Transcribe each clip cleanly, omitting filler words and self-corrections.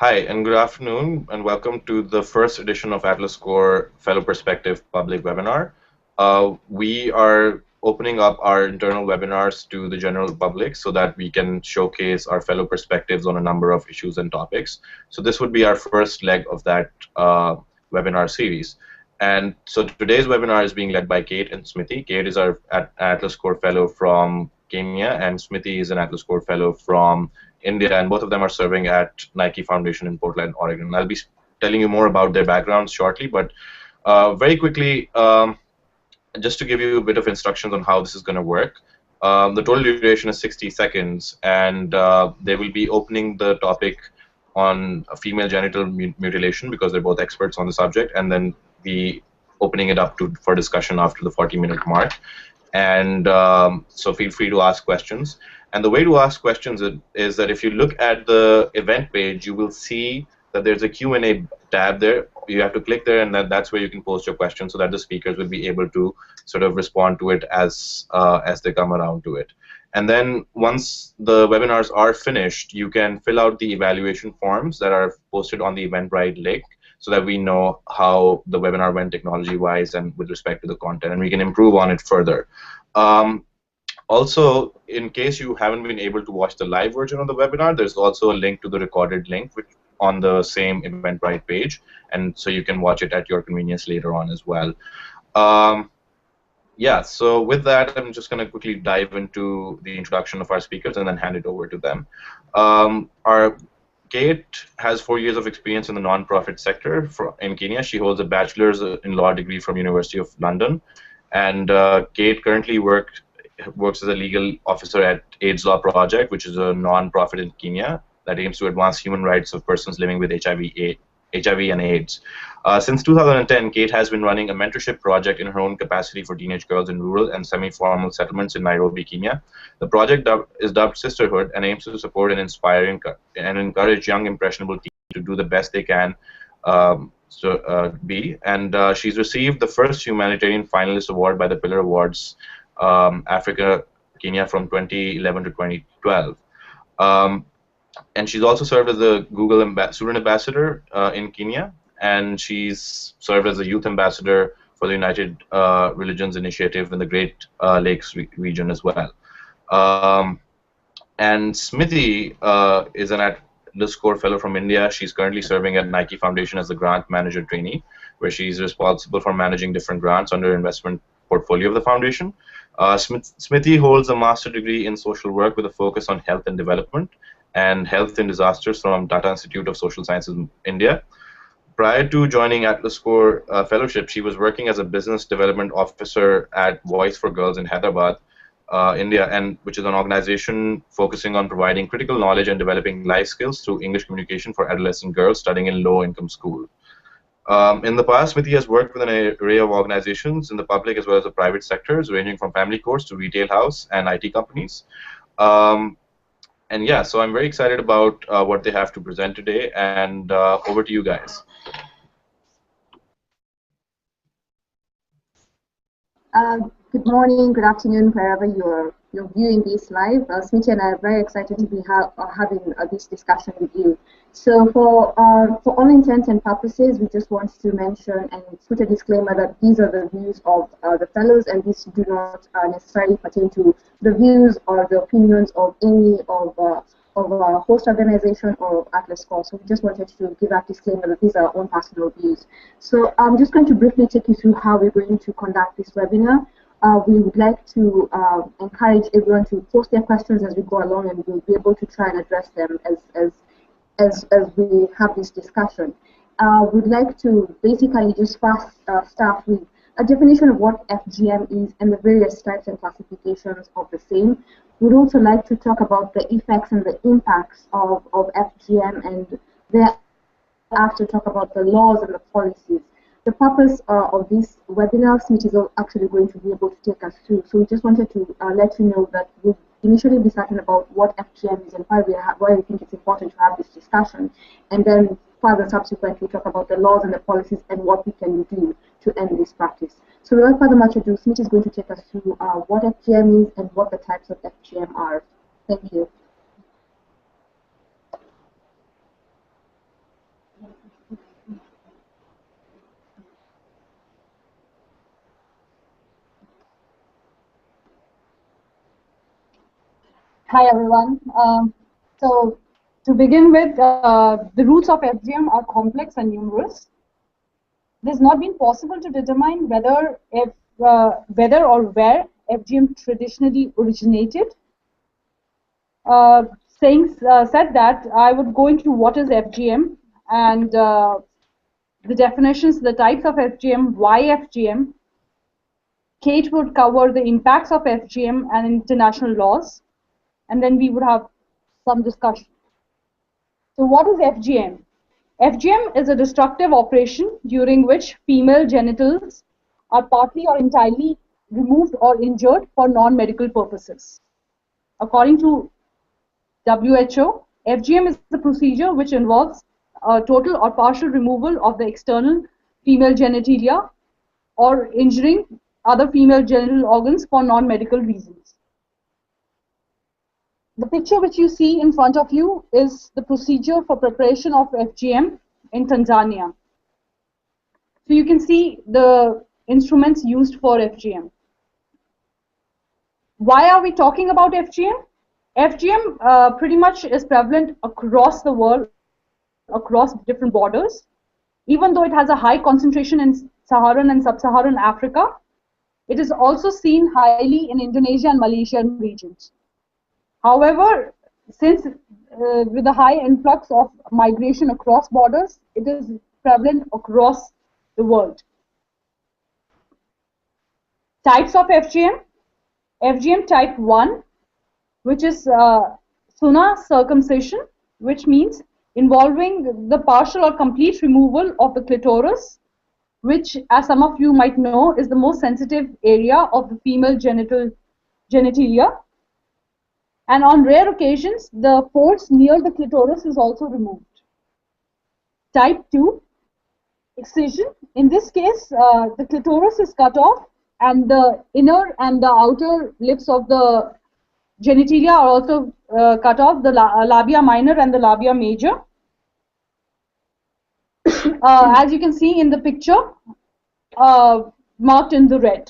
Hi, and good afternoon, and welcome to the first edition of Atlas Core Fellow Perspective public webinar. We are opening up our internal webinars to the general public so that we can showcase our fellow perspectives on a number of issues and topics. So this would be our first leg of that webinar series. And so today's webinar is being led by Kate and Smithy. Kate is our Atlas Core Fellow from Kenya, and Smithy is an Atlas Core Fellow from India, and both of them are serving at Nike Foundation in Portland, Oregon. I'll be telling you more about their backgrounds shortly, but very quickly, just to give you a bit of instructions on how this is going to work. The total duration is 60 seconds, and they will be opening the topic on female genital mutilation because they're both experts on the subject, and then be opening it up for discussion after the 40-minute mark. And so feel free to ask questions. And the way to ask questions is that if you look at the event page, you will see that there's a Q&A tab there. You have to click there, and that's where you can post your questions so that the speakers will be able to sort of respond to it as they come around to it. And then once the webinars are finished, you can fill out the evaluation forms that are posted on the Eventbrite link so that we know how the webinar went technology-wise and with respect to the content, and we can improve on it further. Also, in case you haven't been able to watch the live version of the webinar, there's also a link to the recorded link which on the same Eventbrite page, and so you can watch it at your convenience later on as well. Yeah, so with that, I'm just going to quickly dive into the introduction of our speakers and then hand it over to them. Our Kate has 4 years of experience in the non-profit sector in Kenya. She holds a bachelor's in law degree from University of London, and Kate currently works as a legal officer at AIDS Law Project, which is a non-profit in Kenya that aims to advance human rights of persons living with HIV and AIDS. Since 2010, Kate has been running a mentorship project in her own capacity for teenage girls in rural and semi-formal settlements in Nairobi, Kenya. The project is dubbed Sisterhood and aims to support and inspire and encourage young impressionable teens to do the best they can be. And she's received the first humanitarian finalist award by the Pillar Awards Africa, Kenya from 2011 to 2012. And she's also served as a Google student ambassador in Kenya, and she's served as a youth ambassador for the United Religions Initiative in the Great Lakes region as well. And Smithy is an Atlas Core Fellow from India. She's currently serving at Nike Foundation as a grant manager trainee, where she's responsible for managing different grants under investment portfolio of the foundation. Smithy holds a master's degree in social work with a focus on health and development and health in disasters from Tata Institute of Social Sciences in India. Prior to joining Atlas Core Fellowship, she was working as a business development officer at Voice for Girls in Hyderabad, India, and which is an organization focusing on providing critical knowledge and developing life skills through English communication for adolescent girls studying in low-income school. In the past, Smithy has worked with an array of organizations in the public as well as the private sectors, ranging from family courts to retail house and IT companies. And yeah, so I'm very excited about what they have to present today, and over to you guys. Good morning, good afternoon, wherever you're viewing this live. Smithy and I are very excited to be having this discussion with you. So for all intents and purposes, we just want to mention and put a disclaimer that these are the views of the fellows, and these do not necessarily pertain to the views or the opinions of any of our host organization or Atlas Core. So we just wanted to give that disclaimer that these are our own personal views. So I'm just going to briefly take you through how we're going to conduct this webinar. We would like to encourage everyone to post their questions as we go along, and we'll be able to try and address them as we have this discussion. We'd like to basically just first start with a definition of what FGM is and the various types and classifications of the same. We'd also like to talk about the effects and the impacts of FGM, and thereafter talk about the laws and the policies. The purpose of this webinar, Smith is actually going to be able to take us through. So we just wanted to let you know that we'll initially be talking about what FGM is and why we think it's important to have this discussion. And then further subsequently talk about the laws and the policies and what we can do to end this practice. So without further much ado, Smith is going to take us through what FGM is and what the types of FGM 'em are. Thank you. Good morning, good afternoon, wherever you're viewing this live. Smith and I are very excited to be having this discussion with you. So for all intents and purposes, we just want to mention and put a disclaimer that these are the views of the fellows, and these do not necessarily pertain to the views or the opinions of any of our host organization or Atlas Core. So we just wanted to mention and put a disclaimer that these are our own personal views. So I'm just going to briefly take you through what FGM is and what the types of FGM are. Thank you. Hi everyone. So to begin with, the roots of FGM are complex and numerous. It has not been possible to determine whether or where FGM traditionally originated. Said that, I would go into what is FGM and the definitions, the types of FGM, why FGM. Kate would cover the impacts of FGM and international laws, and then we would have some discussion. So what is FGM? FGM is a destructive operation during which female genitals are partly or entirely removed or injured for non-medical purposes. According to WHO, FGM is the procedure which involves a total or partial removal of the external female genitalia or injuring other female genital organs for non-medical reasons. The picture which you see in front of you is the procedure for preparation of FGM in Tanzania. So you can see the instruments used for FGM. Why are we talking about FGM? FGM pretty much is prevalent across the world, across different borders. Even though it has a high concentration in Saharan and Sub-Saharan Africa, it is also seen highly in Indonesia and Malaysian regions. However, since with a high influx of migration across borders, it is prevalent across the world. Types of FGM. FGM type 1, which is Sunna circumcision, which means involving the partial or complete removal of the clitoris, which, as some of you might know, is the most sensitive area of the female genitalia. And on rare occasions, the folds near the clitoris is also removed. Type 2, excision. In this case, the clitoris is cut off and the inner and the outer lips of the genitalia are also cut off, the labia minor and the labia major. As you can see in the picture, marked in the red.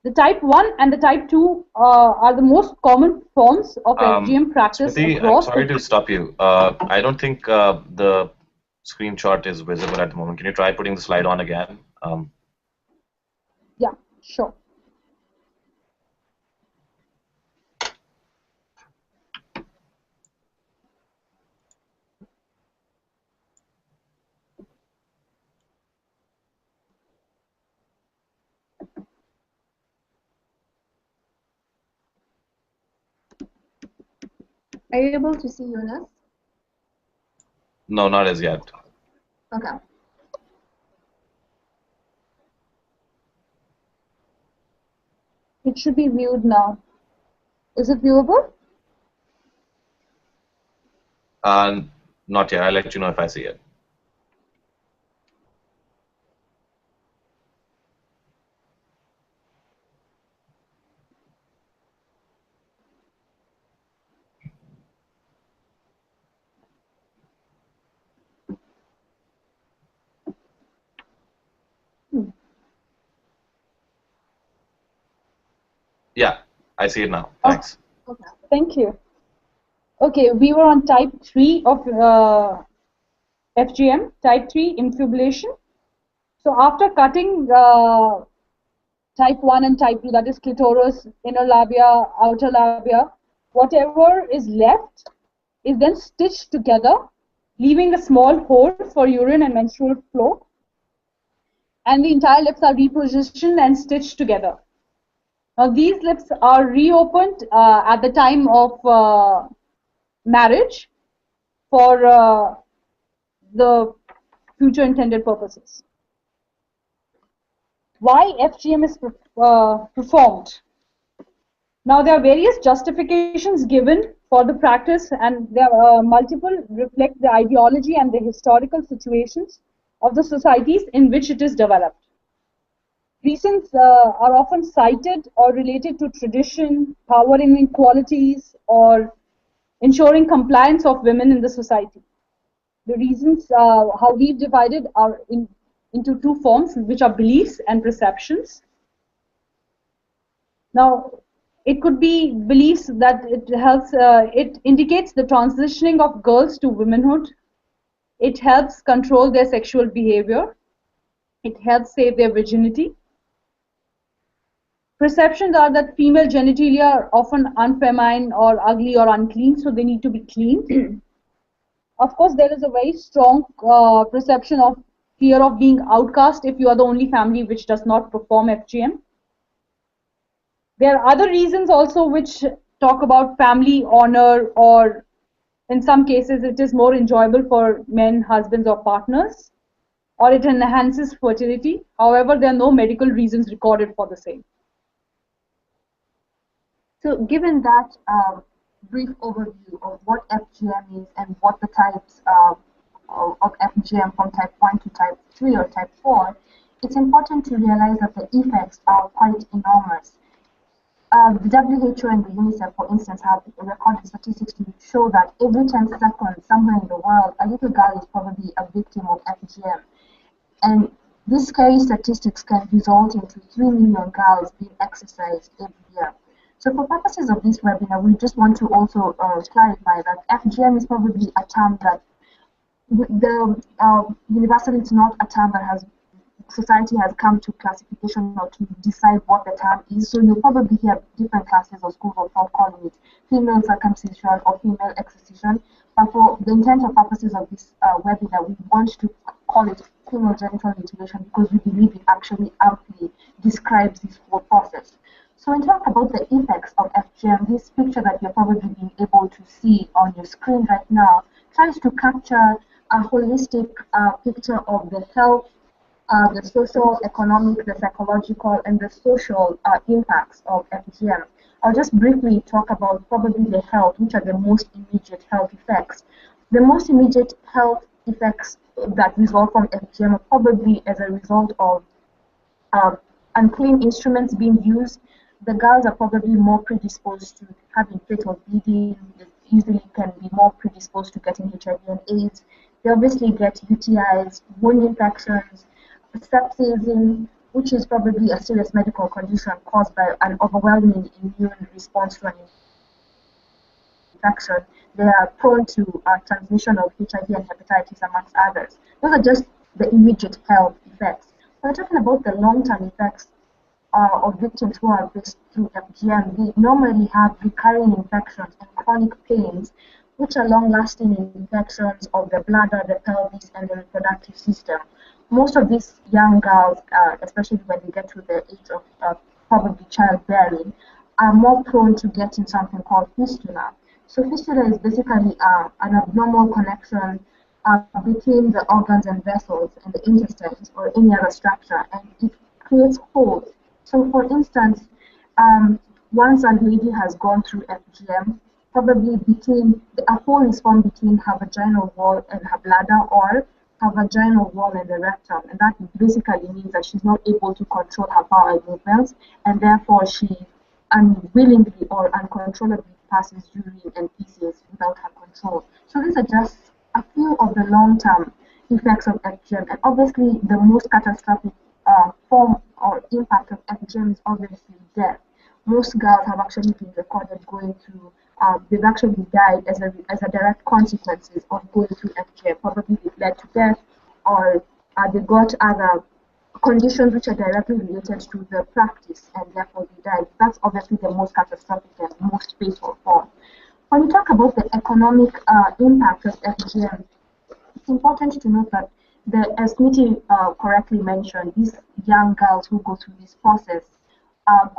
The type 1 and the type 2 are the most common forms of FGM practice across. I'm sorry to stop you. I don't think the screenshot is visible at the moment. Can you try putting the slide on again? Yeah, sure. Are you able to see Eunice? No, not as yet. Okay. It should be viewed now. Is it viewable? Not yet. I'll let you know if I see it. Yeah, I see it now. Thanks. Oh, okay. Thank you. Okay, we were on type 3 of FGM, type 3 infibulation. So after cutting type 1 and type 2, that is clitoris, inner labia, outer labia, whatever is left is then stitched together, leaving a small hole for urine and menstrual flow. And the entire lips are repositioned and stitched together. Now these lips are reopened at the time of marriage for the future intended purposes. Why FGM is performed? Now there are various justifications given for the practice, and there are multiple reflect the ideology and the historical situations of the societies in which it is developed. Reasons are often cited or related to tradition, power inequalities, or ensuring compliance of women in the society. The reasons how we've divided are into two forms, which are beliefs and perceptions. Now, It could be beliefs that it helps, it indicates the transitioning of girls to womanhood. It helps control their sexual behavior. It helps save their virginity. Perceptions are that female genitalia are often unfeminine or ugly or unclean, so they need to be cleaned. Of course, there is a very strong perception of fear of being outcast if you are the only family which does not perform FGM. There are other reasons also which talk about family honor, or in some cases it is more enjoyable for men, husbands or partners, or it enhances fertility. However, there are no medical reasons recorded for the same. So given that brief overview of what FGM is and what the types of FGM from type 1 to type 3 or type 4, it's important to realize that the effects are quite enormous. The WHO and the Unicef, for instance, have recorded statistics to show that every 10 seconds somewhere in the world, a little girl is probably a victim of FGM. And these scary statistics can result into 3 million girls being excised every year. So for purposes of this webinar, we just want to also clarify that FGM is probably a term that universally it's not a term that has society has come to classification or to decide what the term is. So you'll probably hear different classes or schools of thought calling it female circumcision or female excision. But for the intent or purposes of this webinar, we want to call it female genital mutilation because we believe it actually amply describes this whole process. So when we talk about the effects of FGM, this picture that you're probably being able to see on your screen right now tries to capture a holistic picture of the health, the social, economic, the psychological, and the social impacts of FGM. I'll just briefly talk about probably the health, which are the most immediate health effects. The most immediate health effects that result from FGM are probably as a result of unclean instruments being used. The girls are probably more predisposed to having fatal bleeding. They usually can be more predisposed to getting HIV and AIDS. They obviously get UTIs, wound infections, sepsis, which is probably a serious medical condition caused by an overwhelming immune response to an infection. They are prone to transmission of HIV and hepatitis, amongst others. Those are just the immediate health effects. When we're talking about the long-term effects of victims who are faced through FGM, they normally have recurring infections and chronic pains, which are long-lasting infections of the bladder, the pelvis, and the reproductive system. Most of these young girls, especially when they get to the age of probably childbearing, are more prone to getting something called fistula. So fistula is basically an abnormal connection between the organs and vessels and the intestines or any other structure, and it creates holes. So for instance, once a lady has gone through FGM, probably a hole is formed between her vaginal wall and her bladder, or her vaginal wall and the rectum, and that basically means that she's not able to control her bowel movements, and therefore she unwillingly or uncontrollably passes urine and feces without her control. So these are just a few of the long-term effects of FGM, and obviously the most catastrophic form or impact of FGM is obviously death. Most girls have actually been recorded going through, they've actually died as a direct consequences of going through FGM. Probably it led to death, or they got other conditions which are directly related to the practice and therefore they died. That's obviously the most catastrophic and most fatal form. When we talk about the economic impact of FGM, it's important to note that as Mitty correctly mentioned, these young girls who go through this process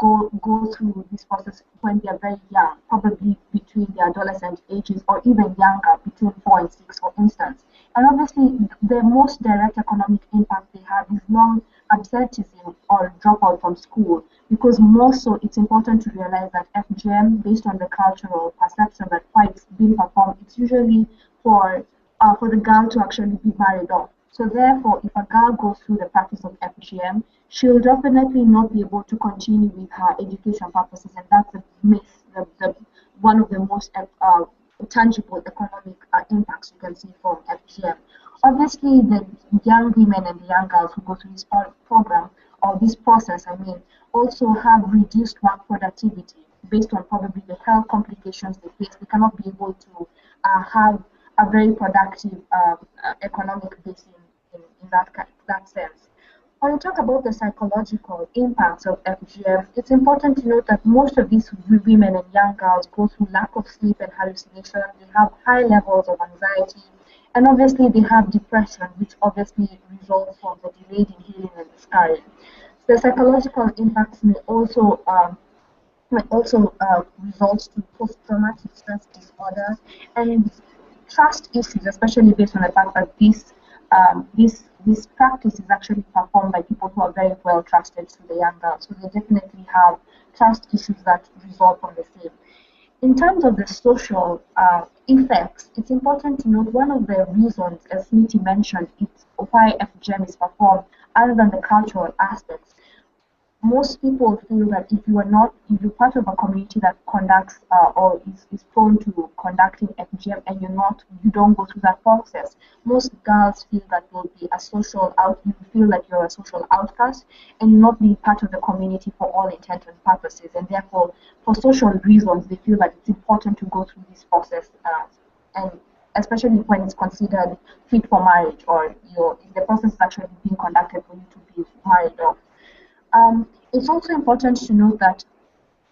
go through this process when they are very young, probably between the adolescent ages or even younger, between 4 and 6, for instance. And obviously, the most direct economic impact they have is long absenteeism or dropout from school, because more so it's important to realize that FGM, based on the cultural perception that why it's being performed, it's usually for the girl to actually be married off. So therefore, if a girl goes through the practice of FGM, she'll definitely not be able to continue with her education purposes, and that's the myth, one of the most tangible economic impacts you can see from FGM. Obviously, the young women and the young girls who go through this program or this process, also have reduced work productivity. based on probably the health complications they face. They cannot be able to have a very productive economic base in that sense. When we talk about the psychological impacts of FGM, it's important to note that most of these women and young girls go through lack of sleep and hallucination. They have high levels of anxiety, and obviously they have depression, which obviously results from the delayed in healing and scarring. The psychological impacts may also result to post-traumatic stress disorder and trust issues, especially based on the fact that this practice is actually performed by people who are very well trusted to the young girls. So they definitely have trust issues that result from the same. In terms of the social effects, it's important to note one of the reasons, as Smithy mentioned, it's why FGM is performed, other than the cultural aspects. Most people feel that if you're part of a community that conducts or is prone to conducting FGM and you don't go through that process, most girls feel that you'll be you feel like you're a social outcast and not be part of the community for all intents and purposes, and therefore, for social reasons, they feel that it's important to go through this process, and especially when it's considered fit for marriage, or if the process is actually being conducted for you to be married off. It's also important to note that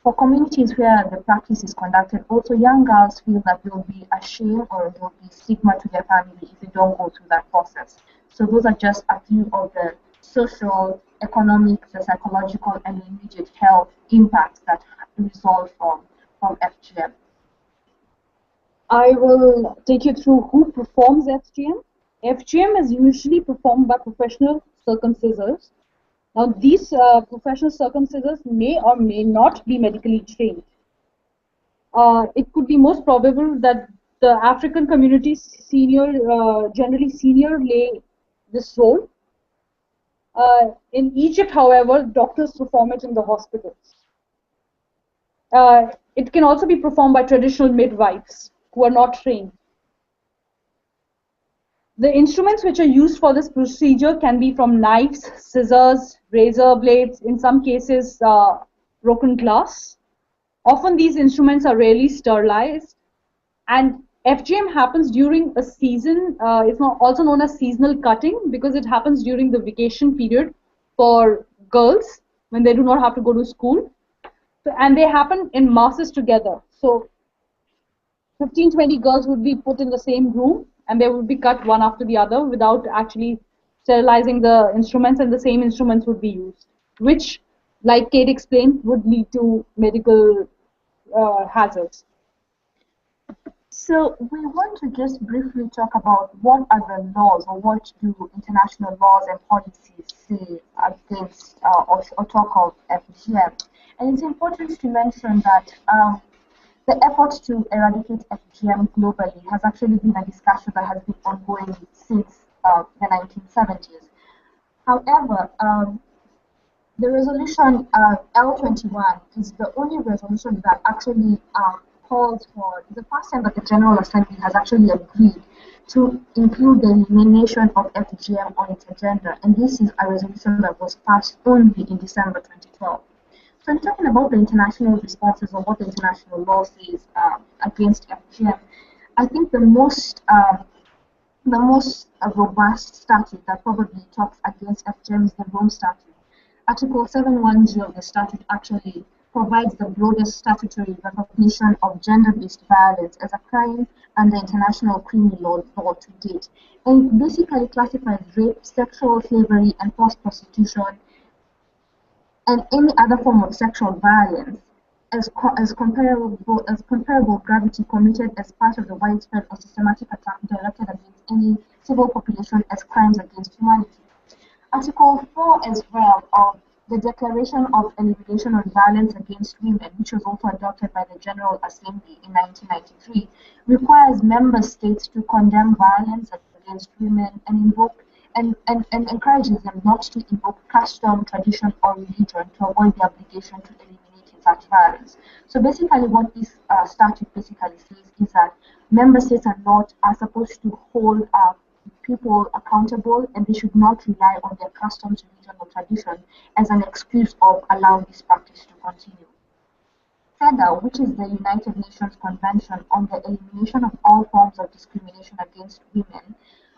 for communities where the practice is conducted, also young girls feel that there will be a shame or there will be stigma to their family if they don't go through that process. So those are just a few of the social, economic, the psychological, and immediate health impacts that result from FGM. I will take you through who performs FGM. FGM is usually performed by professional circumcisers. Now, these professional circumcisers may or may not be medically trained. It could be most probable that the African community's generally senior lay this role. In Egypt, however, doctors perform it in the hospitals. It can also be performed by traditional midwives who are not trained. The instruments which are used for this procedure can be from knives, scissors, razor blades, in some cases broken glass. Often these instruments are rarely sterilized, and FGM happens during a season. It's also known as seasonal cutting because it happens during the vacation period for girls when they do not have to go to school. So, and they happen in masses together. So 15-20 girls would be put in the same room and they would be cut one after the other without actually sterilizing the instruments, and the same instruments would be used, which, like Kate explained, would lead to medical hazards. So we want to just briefly talk about what are the laws, or what do international laws and policies say against or talk of FGM. And it's important to mention that the effort to eradicate FGM globally has actually been a discussion that has been ongoing since the 1970s. However, the resolution L21 is the only resolution that actually calls for the first time that the General Assembly has actually agreed to include the elimination of FGM on its agenda, and this is a resolution that was passed only in December 2012. So in talking about the international responses or what the international law says against FGM, I think the most robust statute that probably talks against FGM is the Rome Statute. Article 710 of the statute actually provides the broadest statutory recognition of gender-based violence as a crime under international criminal law to date, and basically classifies rape, sexual slavery, and forced prostitution and any other form of sexual violence as comparable gravity committed as part of the widespread or systematic attack directed against any civil population as crimes against humanity. Article 4 as well of the Declaration of Elimination of Violence Against Women, which was also adopted by the General Assembly in 1993, requires member states to condemn violence against women and encourages them not to invoke custom, tradition, or religion to avoid the obligation to eliminate such violence. So basically what this statute basically says is that member states are supposed to hold people accountable, and they should not rely on their customs, religion, or tradition as an excuse of allowing this practice to continue. CEDAW, which is the United Nations Convention on the Elimination of All Forms of Discrimination Against Women,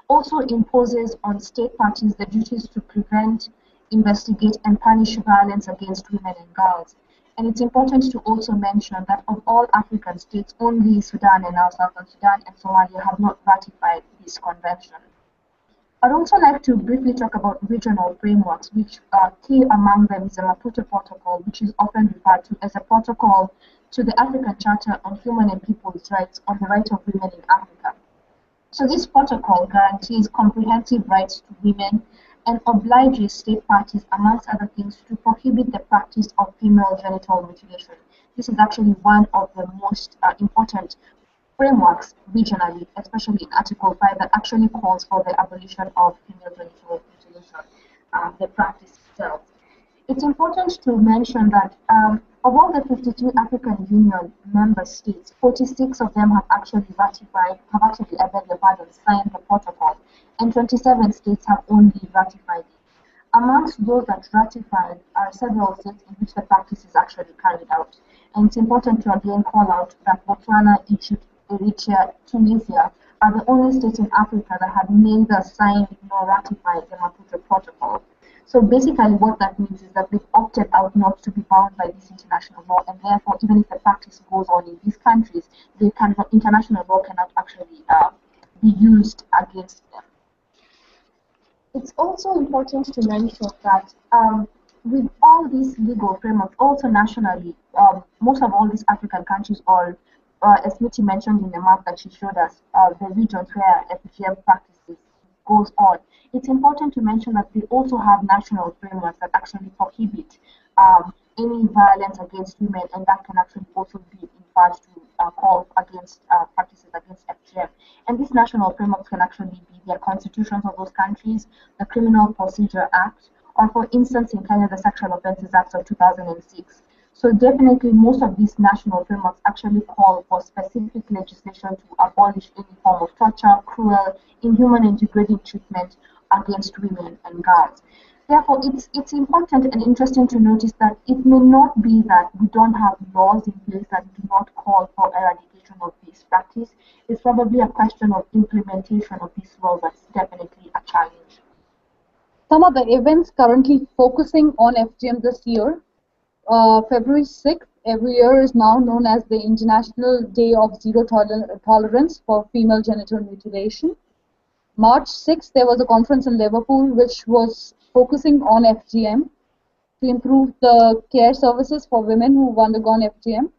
also imposes on state parties the duties to prevent, investigate, and punish violence against women and girls. And it's important to also mention that of all African states, only Sudan and now Southern Sudan and Somalia have not ratified this convention. I'd also like to briefly talk about regional frameworks, which key among them is the Maputo Protocol, which is often referred to as a protocol to the African Charter on Human and People's Rights on the Right of Women in Africa. So this protocol guarantees comprehensive rights to women and obliges state parties, amongst other things, to prohibit the practice of female genital mutilation. This is actually one of the most important frameworks regionally, especially in Article 5, that actually calls for the abolition of female genital mutilation, the practice itself. It's important to mention that of all the 52 African Union member states, 46 of them have actually signed the protocol, and 27 states have only ratified it. Amongst those that ratified are several states in which the practice is actually carried out. And it's important to again call out that Botswana, Egypt, Eritrea, Tunisia are the only states in Africa that have neither signed nor ratified the Maputo Protocol. So basically what that means is that they've opted out not to be bound by this international law, and therefore even if the practice goes on in these countries, international law cannot actually be used against them. It's also important to mention that with all these legal frameworks, also nationally, most of all these African countries, or as Mitty mentioned in the map that she showed us, the regions where FGM practices goes on, it's important to mention that they also have national frameworks that actually prohibit any violence against women, and that can actually also be inferred to call against practices against FGM. And these national frameworks can actually be the constitutions of those countries, the Criminal Procedure Act, or for instance in Kenya, the Sexual Offences Act of 2006. So definitely most of these national frameworks actually call for specific legislation to abolish any form of torture, cruel, inhuman and degrading treatment against women and girls. Therefore, it's important and interesting to notice that it may not be that we don't have laws in place that do not call for eradication of this practice. It's probably a question of implementation of these laws that's definitely a challenge. Some of the events currently focusing on FGM this year, February 6th every year is now known as the International Day of Zero Tolerance for Female Genital Mutilation. March 6th, there was a conference in Liverpool which was focusing on FGM to improve the care services for women who've undergone FGM.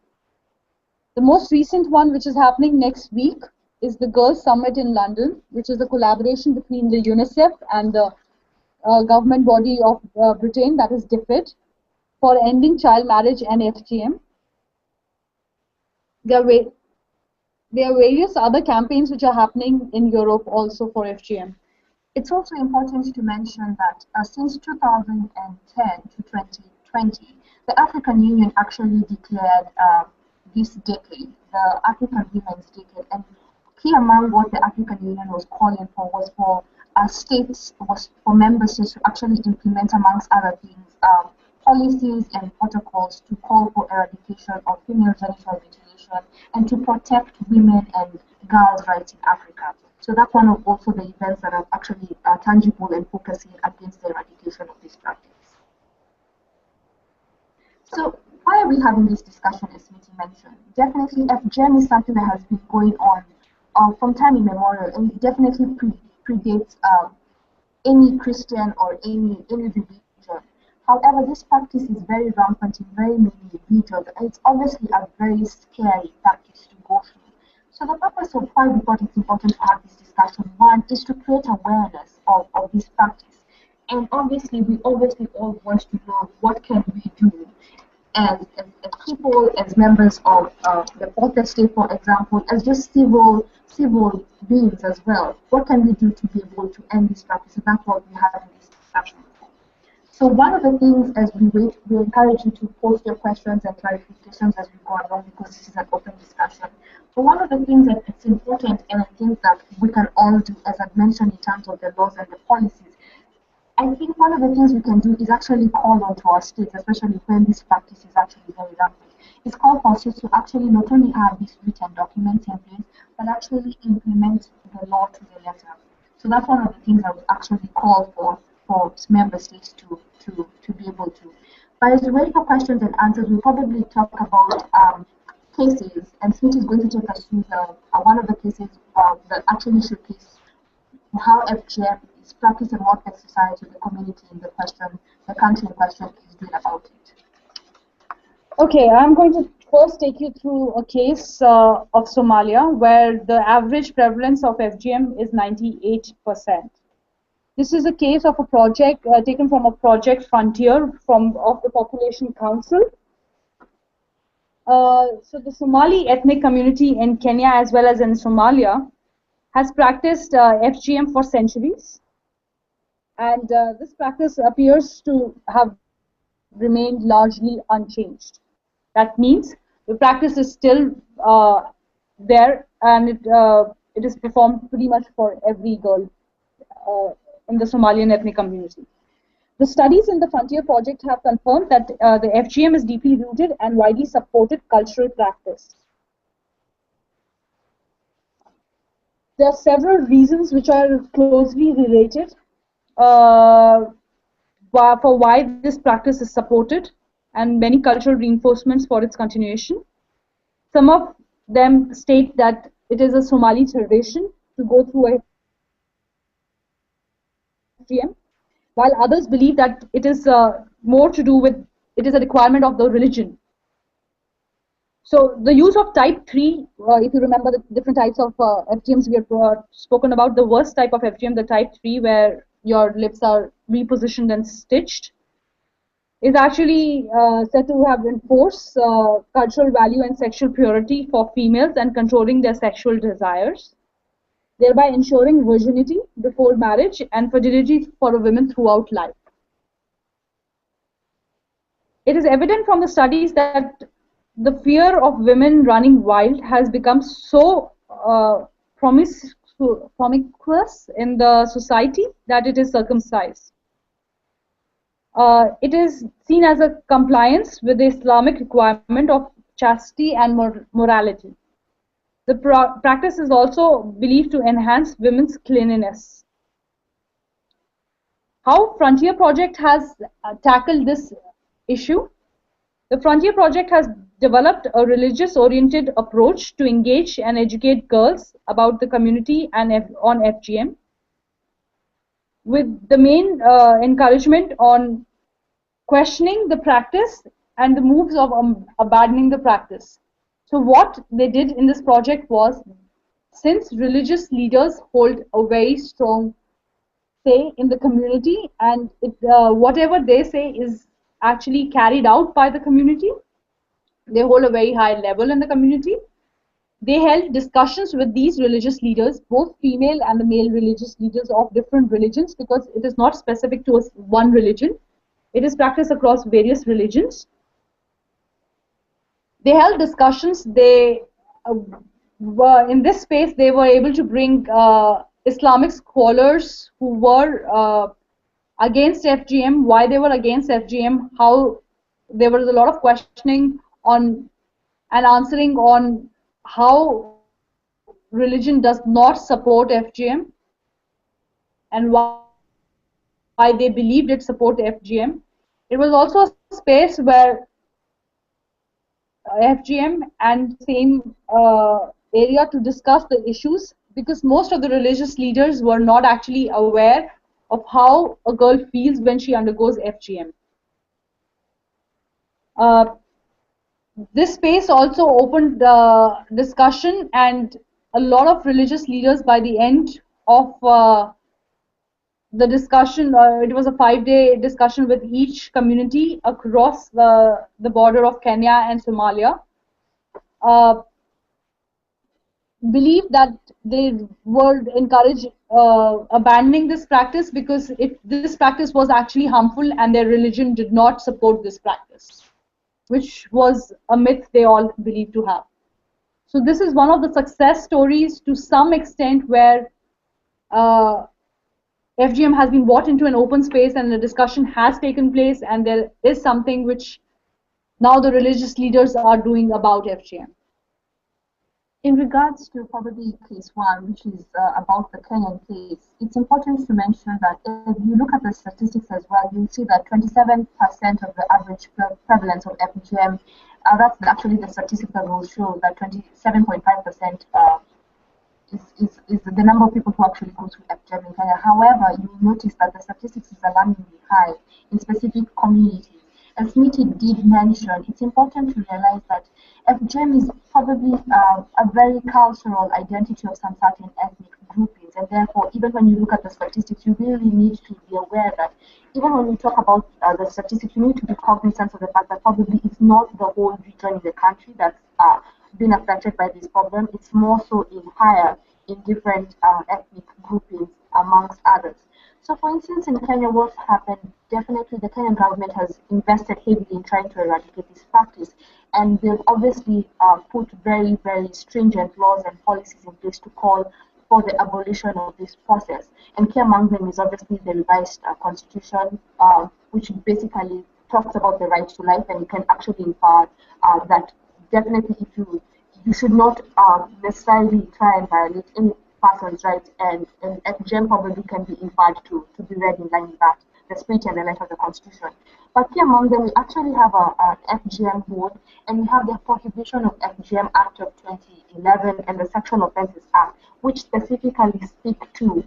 The most recent one, which is happening next week, is the Girls Summit in London, which is a collaboration between the Unicef and the government body of Britain, that is DFID, for ending child marriage and FGM. There are various other campaigns which are happening in Europe also for FGM. It's also important to mention that since 2010 to 2020, the African Union actually declared this decade, the African Women's Decade, and key among what the African Union was calling for was for for member states to actually implement, amongst other things, policies and protocols to call for eradication of female genital mutilation and to protect women and girls' rights in Africa. So that's one of also the events that are actually tangible and focusing against the eradication of this practice. So why are we having this discussion, as Smithy mentioned? Definitely FGM is something that has been going on from time immemorial, and it definitely predates any Christian or any religion. However, this practice is very rampant in very many regions, and it's obviously a very scary practice to go through. So the purpose of why we thought it's important to have this discussion, one, is to create awareness of this practice. And obviously, we all want to know what can we do as people, as members of the fourth estate, for example, as just civil beings as well. What can we do to be able to end this practice? And that's what we have in this discussion. So one of the things, as we wait, we encourage you to post your questions and clarifications as we go along, because this is an open discussion. But one of the things that it's important, and I think that we can all do, as I've mentioned in terms of the laws and the policies, I think one of the things we can do is actually call on to our states, especially when this practice is actually very rampant, it's called for states to actually not only have these written documents in place, but actually implement the law to the letter. So that's one of the things I would actually call for member states to be able to. But as we wait for questions and answers, we'll probably talk about cases, and Smith is going to take us through one of the cases that actually showcase how FGM is practiced and what the society, the community in the question, the country in question is doing about it. Okay, I'm going to first take you through a case of Somalia where the average prevalence of FGM is 98%. This is a case of a project taken from a project Frontier of the Population Council. So the Somali ethnic community in Kenya as well as in Somalia has practiced FGM for centuries, and this practice appears to have remained largely unchanged. That means the practice is still there, and it is performed pretty much for every girl in the Somalian ethnic community. The studies in the Frontier project have confirmed that the FGM is deeply rooted and widely supported cultural practice. There are several reasons which are closely related for why this practice is supported, and many cultural reinforcements for its continuation. Some of them state that it is a Somali tradition to go through FGM, while others believe that it is more to do with, it is a requirement of the religion. So the use of type 3, if you remember the different types of FGMs we have spoken about, the worst type of FGM, the type 3, where your lips are repositioned and stitched, is actually said to have enforced cultural value and sexual purity for females and controlling their sexual desires, thereby ensuring virginity before marriage and fertility for a woman throughout life. It is evident from the studies that the fear of women running wild has become so promiscuous in the society that it is circumcised. It is seen as a compliance with the Islamic requirement of chastity and morality. The practice is also believed to enhance women's cleanliness. How Frontier Project has tackled this issue? The Frontier Project has developed a religious-oriented approach to engage and educate girls about the community and on FGM, with the main encouragement on questioning the practice and the moves of abandoning the practice. So what they did in this project was, since religious leaders hold a very strong say in the community, and whatever they say is actually carried out by the community, they hold a very high level in the community. They held discussions with these religious leaders, both female and the male religious leaders of different religions, because it is not specific to one religion. It is practiced across various religions. They held discussions. They were in this space. They were able to bring Islamic scholars who were against FGM, why they were against FGM, how there was a lot of questioning on and answering on how religion does not support FGM and why they believed it supported FGM. It was also a space where FGM and same area to discuss the issues, because most of the religious leaders were not actually aware of how a girl feels when she undergoes FGM. This space also opened discussion, and a lot of religious leaders, by the end of the discussion, it was a 5-day discussion with each community across the border of Kenya and Somalia, believe that they would encourage abandoning this practice, because this practice was actually harmful and their religion did not support this practice, which was a myth they all believed to have. So this is one of the success stories to some extent where FGM has been brought into an open space and the discussion has taken place, and there is something which now the religious leaders are doing about FGM? In regards to probably case one, which is about the Kenyan case, it's important to mention that if you look at the statistics as well, you'll see that 27% of the average prevalence of FGM, that's actually the statistic that will show that 27.5% is the number of people who actually go through FGM in Kenya. However, you will notice that the statistics is alarmingly high in specific communities. As Mitty did mention, it's important to realize that FGM is probably a very cultural identity of some certain ethnic groupings, and therefore, even when you look at the statistics, you really need to be aware that even when we talk about the statistics, you need to be cognizant of the fact that probably it's not the whole region in the country that's been affected by this problem. It's more so in higher in different ethnic groupings amongst others. So for instance, in Kenya, what's happened, definitely the Kenyan government has invested heavily in trying to eradicate this practice. And they've obviously put very, very stringent laws and policies in place to call for the abolition of this process. And key among them is obviously the revised constitution, which basically talks about the right to life, and you can actually infer that definitely if you should not necessarily try and violate any person's rights, and FGM probably can be inferred to be read in line with that, the spirit and the letter of the Constitution. But here among them, we actually have an FGM board, and we have the Prohibition of FGM Act of 2011 and the Sexual Offences Act, which specifically speak to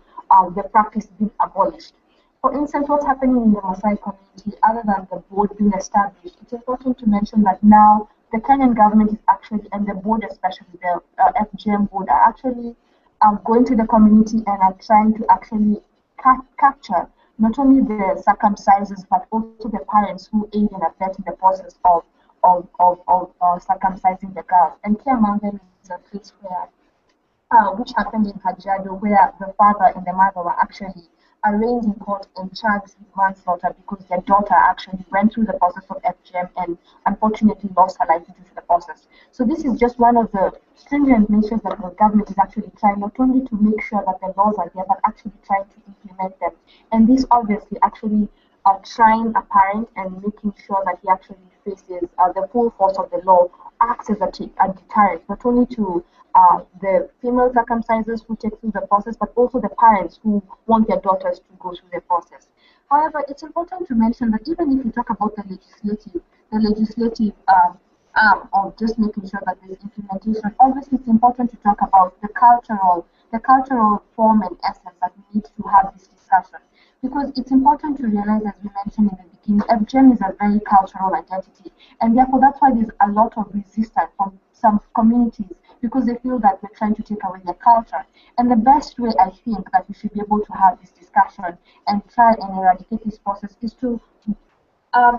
the practice being abolished. For instance, what's happening in the Maasai community, other than the board being established, it's important to mention that now the Kenyan government is actually, and the board especially, the FGM board, are actually going to the community and are trying to actually capture not only the circumcises but also the parents who aid and abet in the process of circumcising the girls. And here among them is a case where which happened in Kajiado, where the father and the mother were actually arraigned in court and charged with manslaughter because their daughter actually went through the process of FGM and unfortunately lost her life due to the process. So this is just one of the stringent measures that the government is actually trying not only to make sure that the laws are there, but actually trying to implement them. And this obviously actually trying a parent and making sure that he actually faces the full force of the law, acts as a deterrent, not only to the female circumcisers who take through the process, but also the parents who want their daughters to go through the process. However, it's important to mention that even if you talk about the legislative arm of just making sure that there's implementation, obviously it's important to talk about the cultural form and essence that we need to have this discussion. Because it's important to realize, as we mentioned in the beginning, FGM is a very cultural identity, and therefore that's why there's a lot of resistance from some communities, because they feel that we're trying to take away their culture. And the best way I think that we should be able to have this discussion and try and eradicate this process is to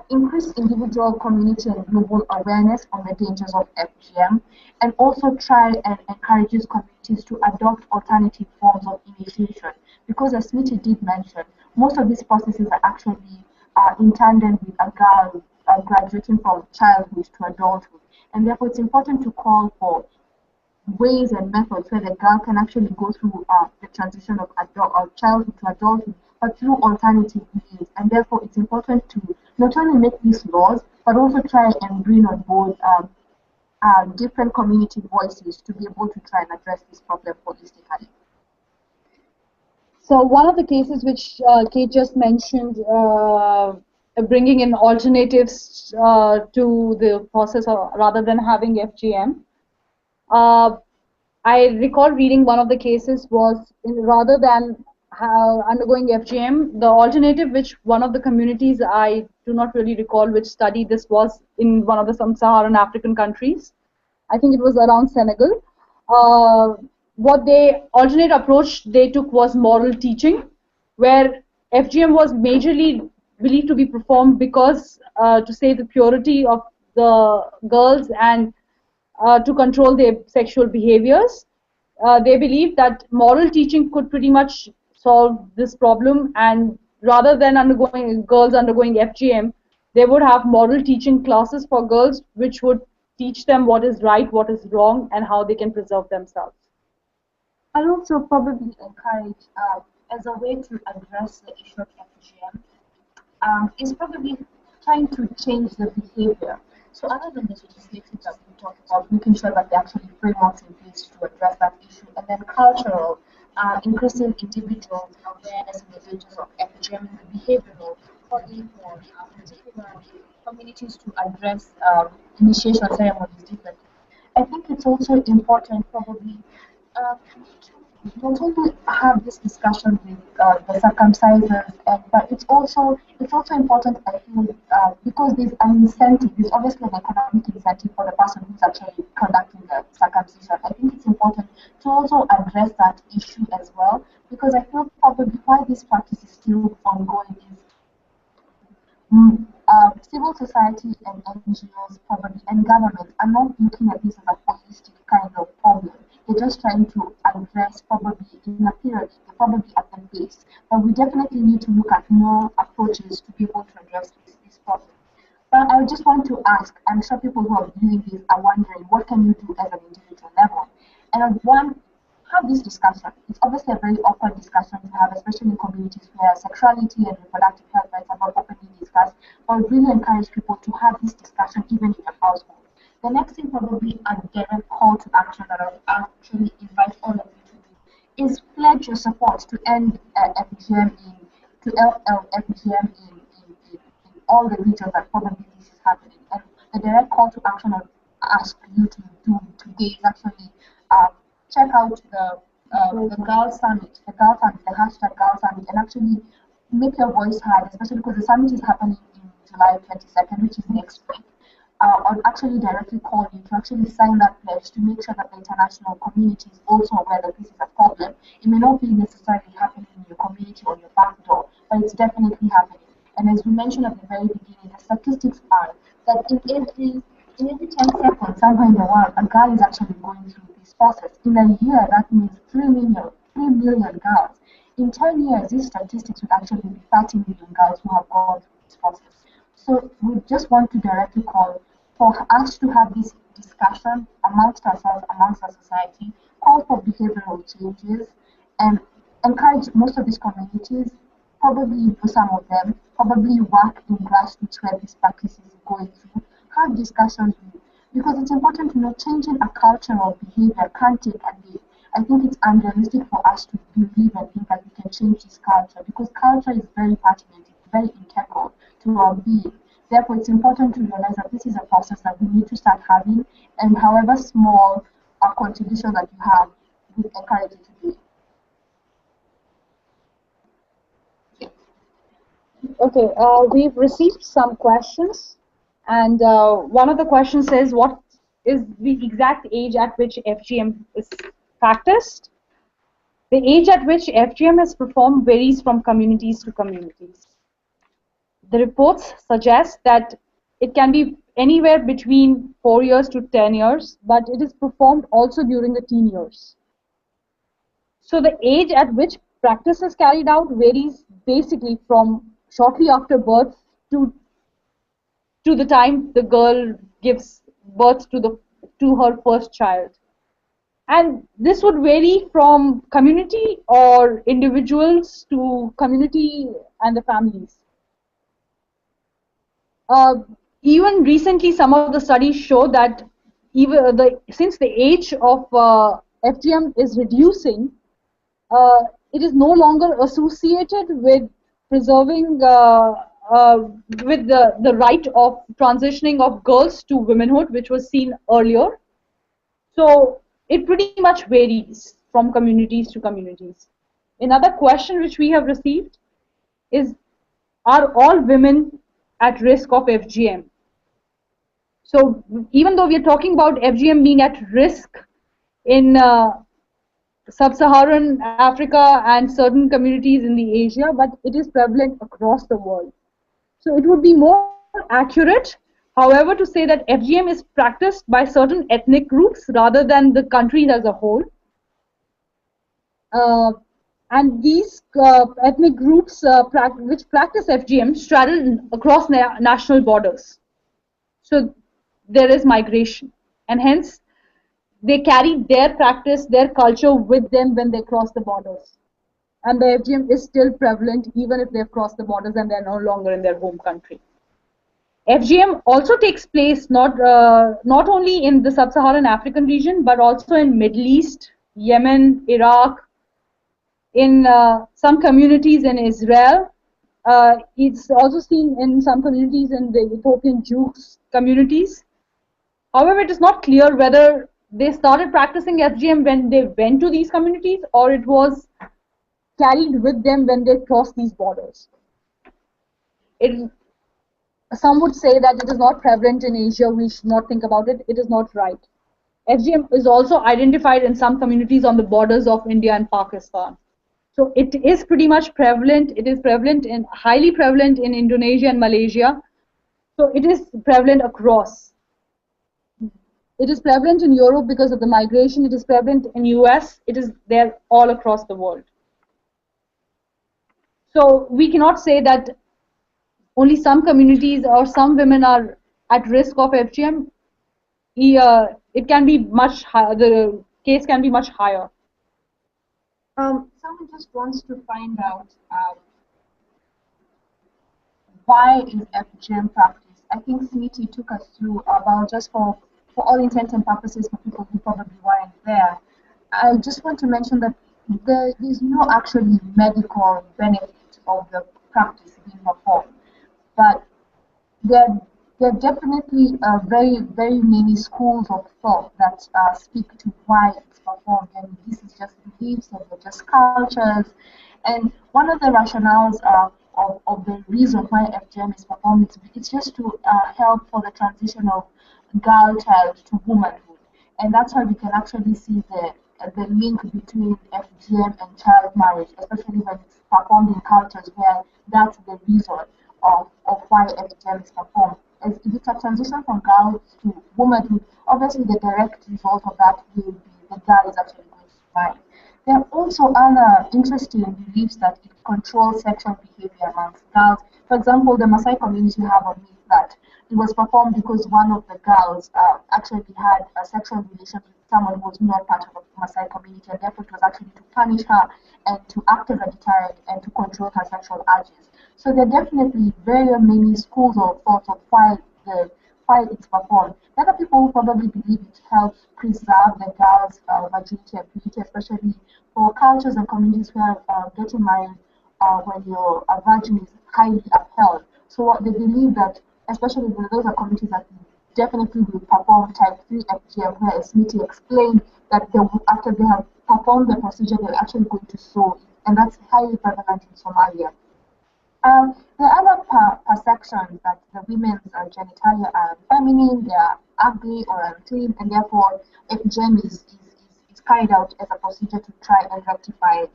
increase individual, community, and global awareness on the dangers of FGM, and also try and encourage communities to adopt alternative forms of initiation. Because as Smitty did mention, most of these processes are actually in tandem with a girl graduating from childhood to adulthood. And therefore, it's important to call for ways and methods where the girl can actually go through the transition of childhood to adulthood, but through alternative means. And therefore, it's important to not only make these laws, but also try and bring on board different community voices to be able to try and address this problem holistically. So one of the cases which Kate just mentioned, bringing in alternatives to the process of, rather than having FGM. I recall reading one of the cases was rather than undergoing FGM, the alternative which one of the communities, I do not really recall which study this was, in one of the sub-Saharan African countries. I think it was around Senegal. What they alternate approach they took was moral teaching, where FGM was majorly believed to be performed because to save the purity of the girls and to control their sexual behaviors. They believed that moral teaching could pretty much solve this problem, and rather than girls undergoing FGM, they would have moral teaching classes for girls which would teach them what is right, what is wrong, and how they can preserve themselves. I'll also probably encourage, as a way to address the issue of FGM, is probably trying to change the behavior. So other than the legislation that we talk about, making sure that there are actually frameworks in place to address that issue, and then cultural, increasing individuals' awareness in the dangers of FGM and behavioral, calling for particularly communities to address initiation ceremonies differently. I think it's also important probably not only have this discussion with the circumcisers, but it's also important. I feel because there's an incentive. There's obviously an economic incentive for the person who's actually conducting the circumcision. I think it's important to also address that issue as well, because I feel probably why this practice is still ongoing is civil society and NGOs probably and government are not looking at this as a holistic kind of problem. They're just trying to address probably in a period, they're probably at the base. But we definitely need to look at more approaches to be able to address this problem. But I just want to ask, I'm sure people who are viewing this are wondering, what can you do as an individual level? And one, have this discussion. It's obviously a very awkward discussion to have, especially in communities where sexuality and reproductive health rights are not openly discussed, but really encourage people to have this discussion even in your household. The next thing probably a direct call to action that I will actually invite all of you to do is pledge your support to end FGM FGM in all the regions that probably this is happening. And the direct call to action I ask you to do today is actually check out the Girl Summit, the hashtag Girl Summit, and actually make your voice heard, especially because the summit is happening in July 22nd, which is next week. I'll actually directly call you to actually sign that pledge to make sure that the international community is also aware that this is a problem. It may not be necessarily happening in your community or your back door, but it's definitely happening. And as we mentioned at the very beginning, the statistics are that in every 10 seconds, somewhere in the world, a girl is actually going through this process. In a year, that means 3 million girls. In 10 years, these statistics would actually be 30 million girls who have gone through this process. So we just want to directly call for us to have this discussion amongst ourselves, amongst our society, call for behavioral changes, and encourage most of these communities, probably for some of them, probably work in grassroots where this practice is going through, have discussions with, because it's important to know changing a cultural behavior can't take a day. I think it's unrealistic for us to believe and think that we can change this culture, because culture is very pertinent, it's very integral to our being. Therefore, it's important to realize that this is a process that we need to start having, and however small a contribution that you have, we encourage you to do. Okay, we've received some questions, and one of the questions says, what is the exact age at which FGM is practiced? The age at which FGM is performed varies from communities to communities. The reports suggest that it can be anywhere between 4 years to 10 years, but it is performed also during the teen years. So the age at which practice is carried out varies basically from shortly after birth to the time the girl gives birth to her first child. And this would vary from community or individuals to community and the families. Even recently, some of the studies show that since the age of FGM is reducing, it is no longer associated with preserving with the right of transitioning of girls to womanhood, which was seen earlier. So it pretty much varies from communities to communities. Another question which we have received is, are all women at risk of FGM? So even though we are talking about FGM being at risk in sub-Saharan Africa and certain communities in the Asia, but it is prevalent across the world. So it would be more accurate, however, to say that FGM is practiced by certain ethnic groups rather than the countries as a whole. And these ethnic groups which practice FGM straddle across national borders. So there is migration, and hence they carry their practice, their culture with them when they cross the borders. And the FGM is still prevalent even if they've crossed the borders and they're no longer in their home country. FGM also takes place not only in the sub-Saharan African region, but also in Middle East, Yemen, Iraq, in some communities in Israel. It's also seen in some communities in the Ethiopian Jews communities. However, it is not clear whether they started practicing FGM when they went to these communities or it was carried with them when they crossed these borders. Some would say that it is not prevalent in Asia, we should not think about it. It is not right. FGM is also identified in some communities on the borders of India and Pakistan. So it is pretty much prevalent. It is prevalent in highly prevalent in Indonesia and Malaysia. So it is prevalent across. It is prevalent in Europe because of the migration. It is prevalent in US. It is there all across the world. So we cannot say that only some communities or some women are at risk of FGM. It can be much higher. The case can be much higher. Someone just wants to find out why is FGM practiced? I think Smiti took us through about just for all intents and purposes for people who probably weren't there. I just want to mention that there is no actually medical benefit of the practice being performed, but there are definitely very many schools of thought that speak to why it's performed, and this is just beliefs and they're just cultures. And one of the rationales of the reason why FGM is performed is it's just to help for the transition of girl child to womanhood, and that's how we can actually see the link between FGM and child marriage, especially when it's performed in cultures where that's the reason of why FGM is performed. As if it's a transition from girl to womanhood, obviously the direct result of that will be the girl is actually going to marry. There are also other interesting beliefs that it controls sexual behavior amongst girls. For example, the Maasai community have a myth that it was performed because one of the girls actually had a sexual relation with someone who was not part of the Maasai community, and therefore it was actually to punish her and to act as a deterrent and to control her sexual urges. So there are definitely very many schools of thought of why it's performed. Other people probably believe it helps preserve the girl's virginity and purity, especially for cultures and communities where getting married when you're a virgin is highly upheld. So what they believe that, especially when those are communities that definitely will perform type 3 FGM, where Smiti explained that they will, after they have performed the procedure, they're actually going to sew, and that's highly prevalent in Somalia. The other perception that the women's genitalia are feminine, they are ugly or unclean, and therefore FGM is carried out as a procedure to try and rectify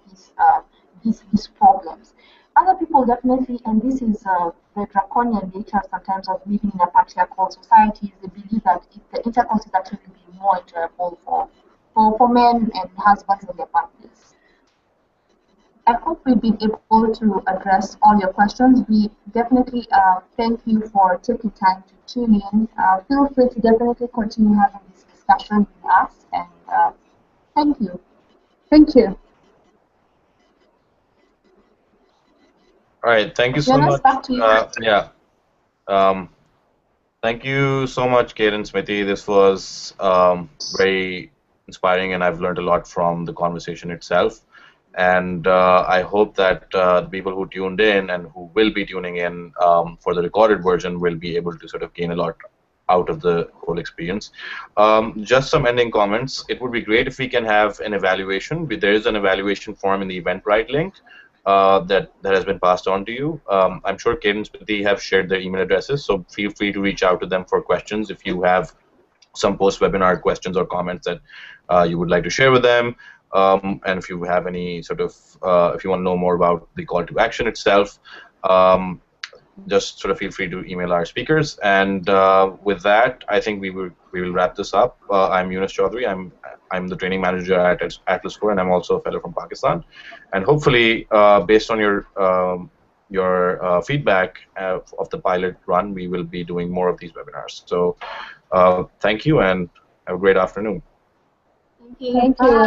these problems. Other people definitely, and this is the draconian nature sometimes of living in a patriarchal society, they believe that the intercourse is actually be more enjoyable for men and husbands in their families. I hope we've been able to address all your questions. We definitely thank you for taking time to tune in. Feel free to definitely continue having this discussion with us, and thank you. Thank you. All right, thank you so Jonas, much. back to you. Thank you so much, Kate and Smiti. This was very inspiring, and I've learned a lot from the conversation itself. And I hope that the people who tuned in and who will be tuning in for the recorded version will be able to sort of gain a lot out of the whole experience. Just some ending comments. It would be great if we can have an evaluation. There is an evaluation form in the Eventbrite link that has been passed on to you. I'm sure Kate and Smiti have shared their email addresses, so feel free to reach out to them for questions if you have some post-webinar questions or comments that you would like to share with them. And if you have any sort of, if you want to know more about the call to action itself, just sort of feel free to email our speakers. And with that, I think we will wrap this up. I'm Yunus Chaudhary. I'm the training manager at Atlas Core, and I'm also a fellow from Pakistan. And hopefully, based on your feedback of the pilot run, we will be doing more of these webinars. So thank you, and have a great afternoon. Thank you. Thank you.